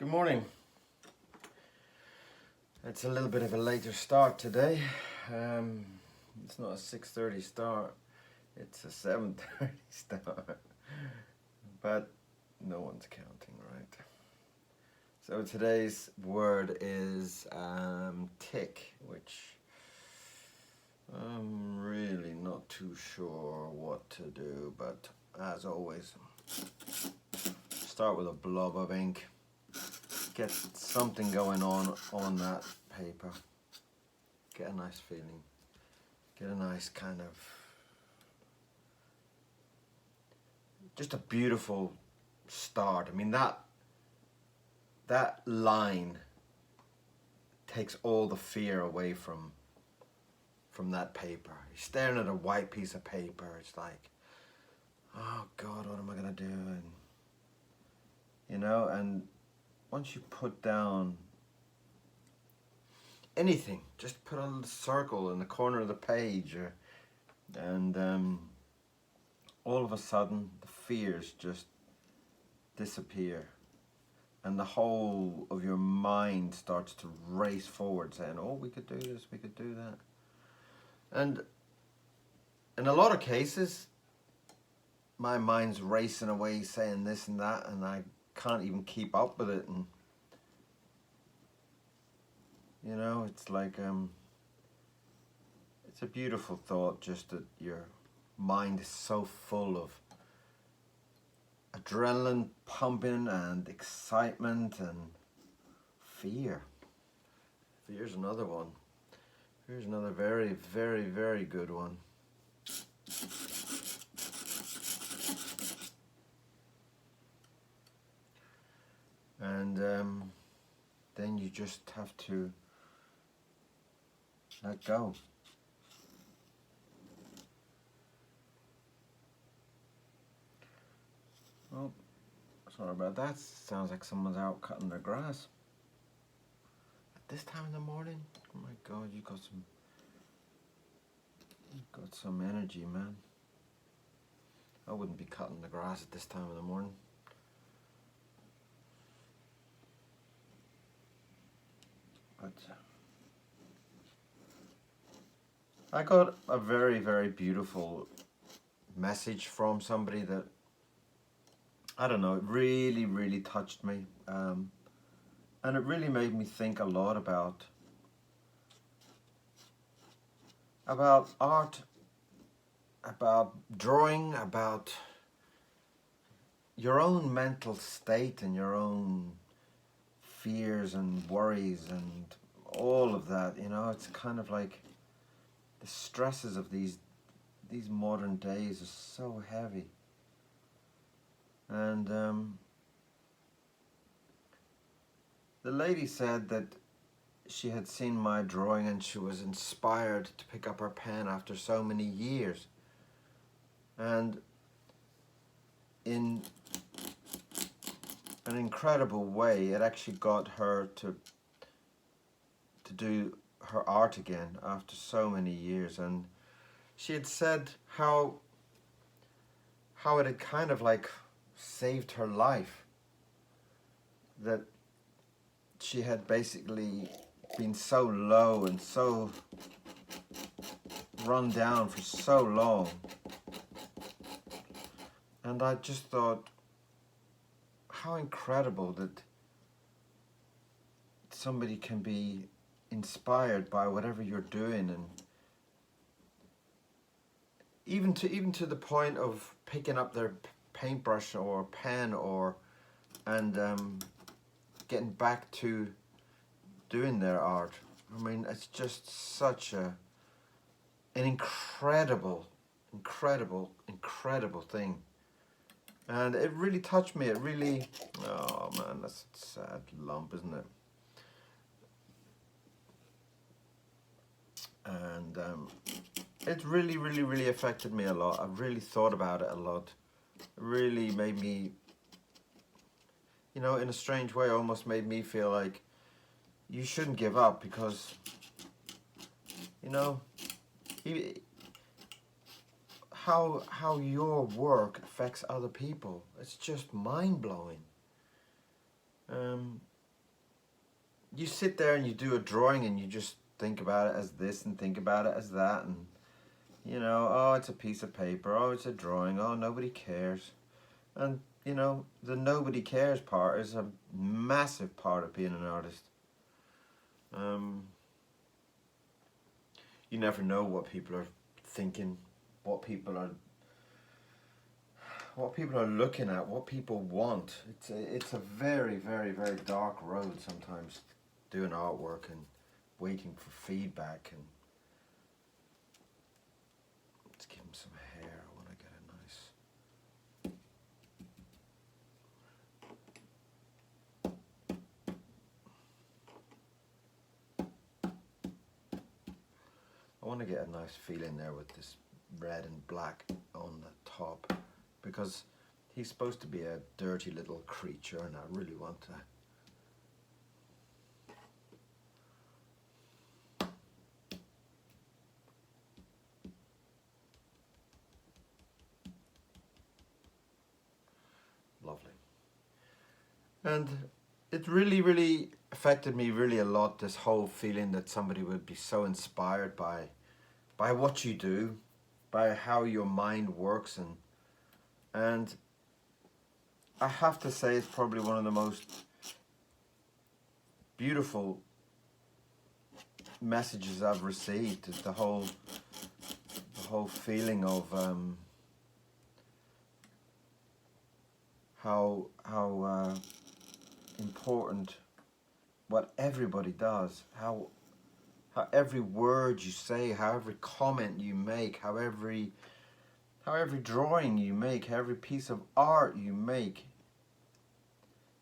Good morning. It's a little bit of a later start today. It's not a 6:30 start, it's a 7:30 start. But no one's counting, right? So today's word is tick, which I'm really not too sure what to do, but as always, start with a blob of ink. Get something going on that paper. Get a nice feeling. Get a nice kind of, just a beautiful start. I mean, that line takes all the fear away from that paper. You're staring at a white piece of paper. It's like, oh God, what am I gonna do? And and once you put down anything, just put a little circle in the corner of the page, and all of a sudden the fears just disappear, and the whole of your mind starts to race forward, saying, "Oh, we could do this, we could do that." And in a lot of cases, my mind's racing away, saying this and that, and I can't even keep up with it, and it's like it's a beautiful thought, just that your mind is so full of adrenaline pumping and excitement and fear. Fear's another one. Here's another very, very, very good one. And then you just have to let go. Oh, sorry about that. Sounds like someone's out cutting their grass. At this time in the morning? Oh my God, you've got some energy, man. I wouldn't be cutting the grass at this time in the morning. But I got a very, very beautiful message from somebody that, I don't know, it really, really touched me. And it really made me think a lot about art, about drawing, about your own mental state and your own fears and worries and all of that. It's kind of like the stresses of these modern days are so heavy. And the lady said that she had seen my drawing and she was inspired to pick up her pen after so many years. And in an incredible way, it actually got her to do her art again after so many years. And she had said how it had kind of like saved her life, that she had basically been so low and so run down for so long. And I just thought, how incredible that somebody can be inspired by whatever you're doing, and even to the point of picking up their paintbrush or pen and getting back to doing their art. I mean, it's just such an incredible thing. And it really touched me. It really, oh man, that's a sad lump, isn't it? And it really, really, really affected me a lot. I really thought about it a lot. It really made me, in a strange way, almost made me feel like you shouldn't give up, because, how your work affects other people. It's just mind-blowing. you sit there and you do a drawing and you just think about it as this and think about it as that, and you know, oh, it's a piece of paper, oh, it's a drawing, oh, nobody cares. And you know, the nobody cares part is a massive part of being an artist. You never know what people are thinking, what people are looking at, what people want. It's a very, very, very dark road sometimes, doing artwork and waiting for feedback. And let's give him some hair. I want to get a nice feeling there with this red and black on the top, because he's supposed to be a dirty little creature, and I really want to lovely. And it really, really affected me really a lot, this whole feeling that somebody would be so inspired by what you do, by how your mind works, and I have to say it's probably one of the most beautiful messages I've received. Is the whole feeling of how important what everybody does, how every word you say, how every comment you make, how every drawing you make, how every piece of art you make,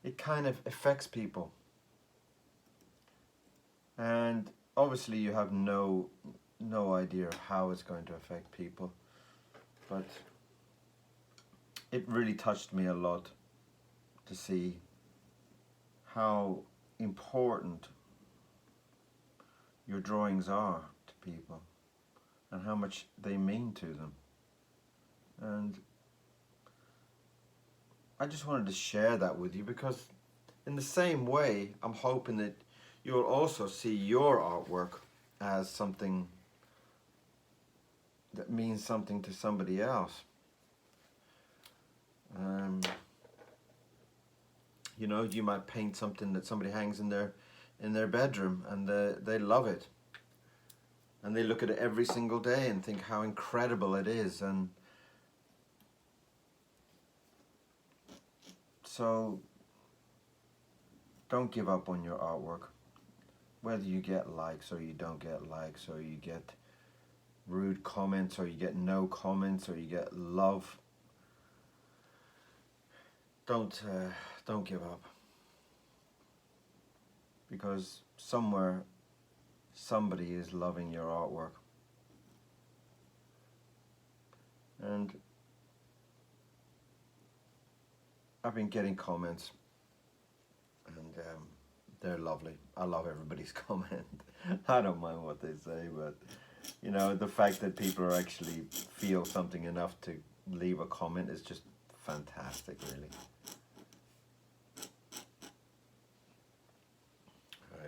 it kind of affects people. And obviously you have no idea how it's going to affect people, but it really touched me a lot to see how important your drawings are to people and how much they mean to them. And I just wanted to share that with you, because in the same way, I'm hoping that you'll also see your artwork as something that means something to somebody else. You know, you might paint something that somebody hangs in their bedroom, and they love it, and they look at it every single day and think how incredible it is. And so don't give up on your artwork, whether you get likes or you don't get likes, or you get rude comments or you get no comments, or you get love. Don't give up, because somewhere somebody is loving your artwork. And I've been getting comments, and they're lovely. I love everybody's comment. I don't mind what they say, but you know, the fact that people are actually feel something enough to leave a comment is just fantastic, really.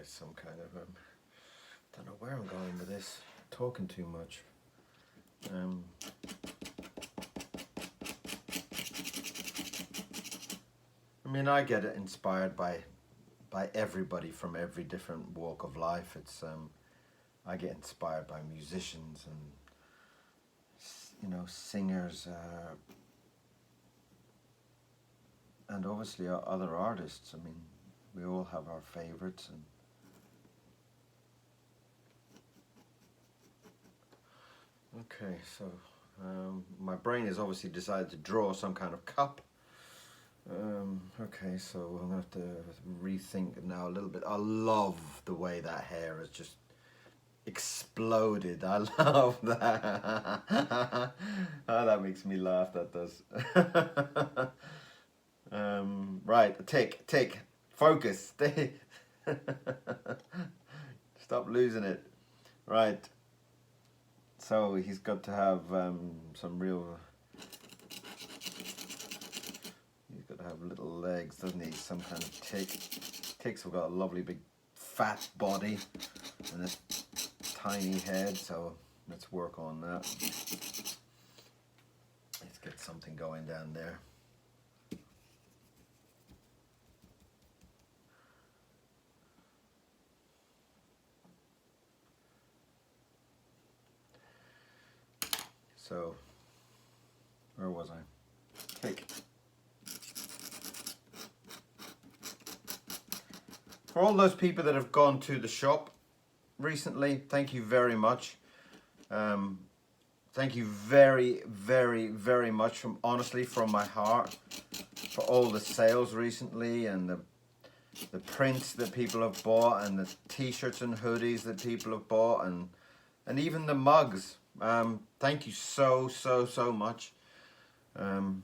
Some kind of don't know where I'm going with this, talking too much. I mean, I get inspired by everybody from every different walk of life. It's I get inspired by musicians and, you know, singers, and obviously other artists. I mean, we all have our favorites. And okay, so my brain has obviously decided to draw some kind of cup. Okay, so I'm going to have to rethink now a little bit. I love the way that hair has just exploded. I love that. Oh, that makes me laugh, that does. Right, tick, focus, stay. Stop losing it. Right. So he's got to have some real. He's got to have little legs, doesn't he? Some kind of tick. Ticks have got a lovely big fat body and a tiny head, so let's work on that. Let's get something going down there. So, where was I? Click. For all those people that have gone to the shop recently, thank you very much. Thank you very, very, very much from honestly from my heart for all the sales recently and the prints that people have bought and the t-shirts and hoodies that people have bought and even the mugs. Thank you so much. You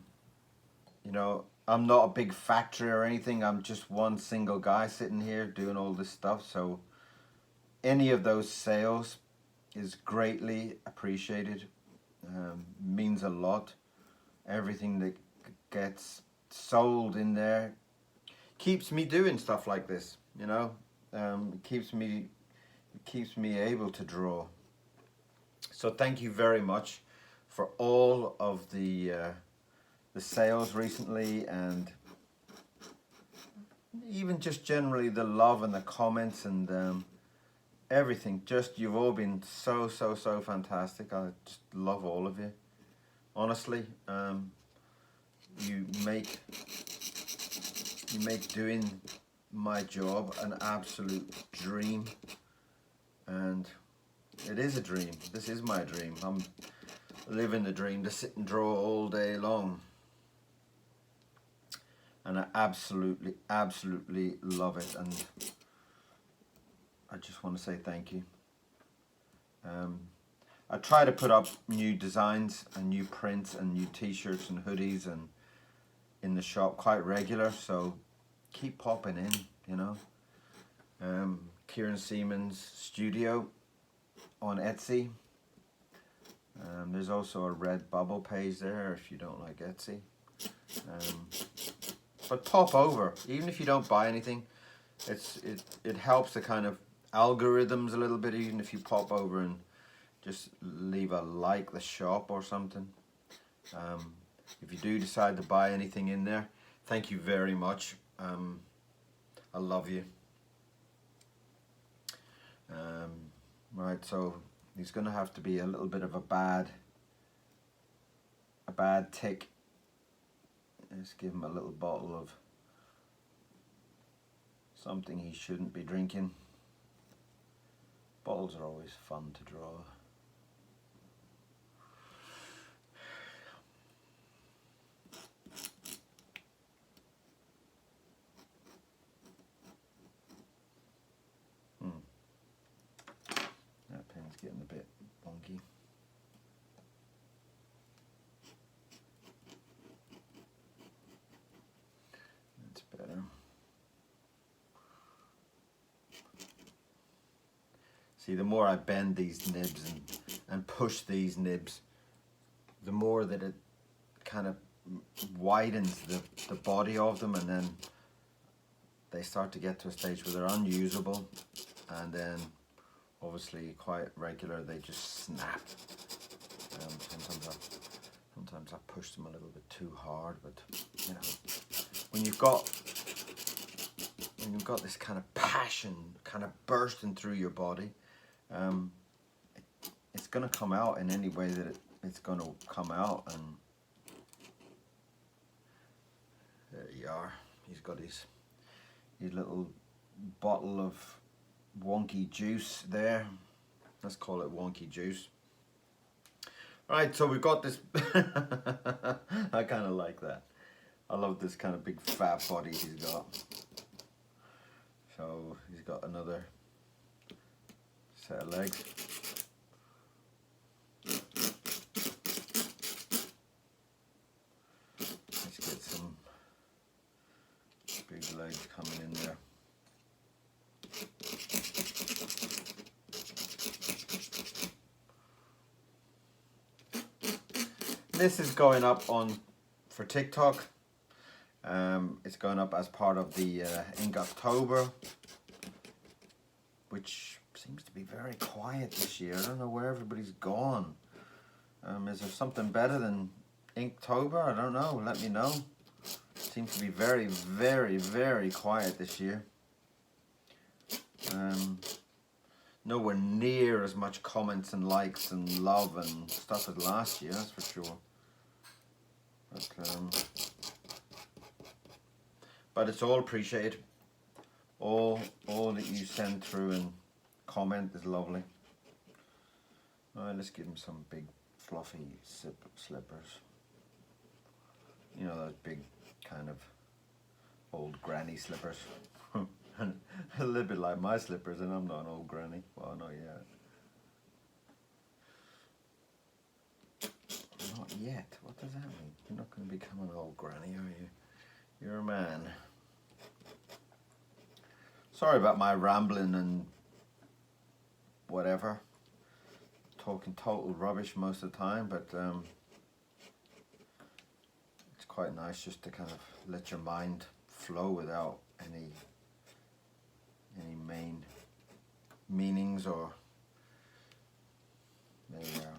know, I'm not a big factory or anything. I'm just one single guy sitting here doing all this stuff. So any of those sales is greatly appreciated. Means a lot. Everything that gets sold in there keeps me doing stuff like this, you know. It keeps me able to draw. So thank you very much for all of the sales recently, and even just generally the love and the comments and everything. Just, you've all been so fantastic. I just love all of you. Honestly, you make doing my job an absolute dream, and it is a dream. This is my dream. I'm living the dream to sit and draw all day long, and I absolutely love it. And I just want to say thank you. I try to put up new designs and new prints and new t-shirts and hoodies and in the shop quite regular, so keep popping in, you know. Kieron Seaman's Studio on Etsy. There's also a Redbubble page there if you don't like Etsy. But pop over, even if you don't buy anything. It helps the kind of algorithms a little bit, even if you pop over and just leave a like the shop or something. If you do decide to buy anything in there, thank you very much. I love you. Right, so he's gonna have to be a little bit of a bad tick. Let's give him a little bottle of something he shouldn't be drinking. Bottles are always fun to draw. That pen's getting a bit wonky. That's better. See, the more I bend these nibs and push these nibs, the more that it kind of widens the body of them, and then they start to get to a stage where they're unusable, and then obviously quite regular they just snap. Sometimes I push them a little bit too hard, but you know, when you've got this kind of passion kind of bursting through your body, it's going to come out in any way that it's going to come out. And there you are. He's got his little bottle of wonky juice there. Let's call it wonky juice. Right, so we've got this. I kind of like that. I love this kind of big fat body he's got. So he's got another set of legs. Let's get some big legs coming in there. This is going up for TikTok. It's going up as part of the INKTOBER which seems to be very quiet this year. I don't know where everybody's gone. Is there something better than Inktober? I don't know. Let me know. Seems to be very, very, very quiet this year. Nowhere near as much comments and likes and love and stuff as last year, that's for sure. But it's all appreciated. All that you send through and comment is lovely. Alright, let's give him some big fluffy slippers. You know, those big kind of old granny slippers. A little bit like my slippers, and I'm not an old granny. Well, not yet. Not yet? What does that mean? You're not going to become an old granny, are you? You're a man. Sorry about my rambling and whatever. Talking total rubbish most of the time, but it's quite nice just to kind of let your mind flow without any main meanings or there we are.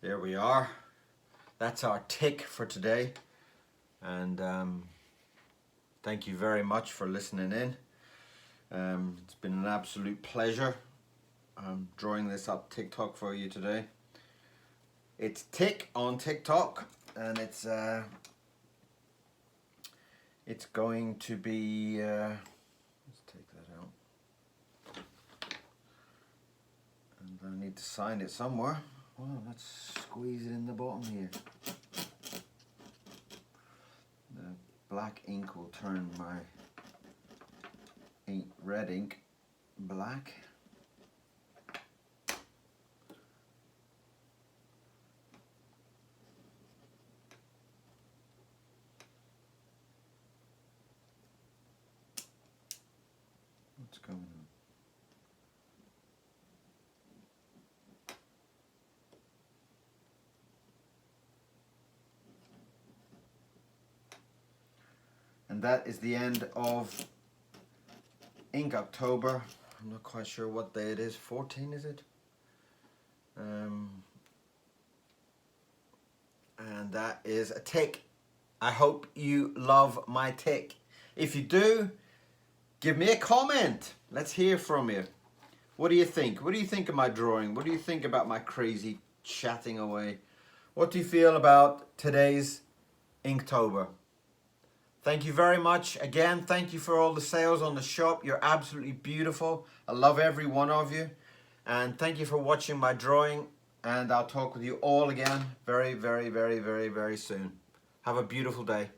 There we are. That's our tick for today, and thank you very much for listening in. It's been an absolute pleasure drawing this up TikTok for you today. It's Tick on TikTok, and it's going to be let's take that out, and I need to sign it somewhere. Well, let's squeeze it in the bottom here. The black ink will turn my red ink black. What's going on? And that is the end of Inktober. I'm not quite sure what day it is. 14, is it? And that is a tick. I hope you love my tick. If you do, give me a comment. Let's hear from you. What do you think? What do you think of my drawing? What do you think about my crazy chatting away? What do you feel about today's Inktober? Thank you very much. Again, thank you for all the sales on the shop. You're absolutely beautiful. I love every one of you. And thank you for watching my drawing. And I'll talk with you all again very, very, very, very, very soon. Have a beautiful day.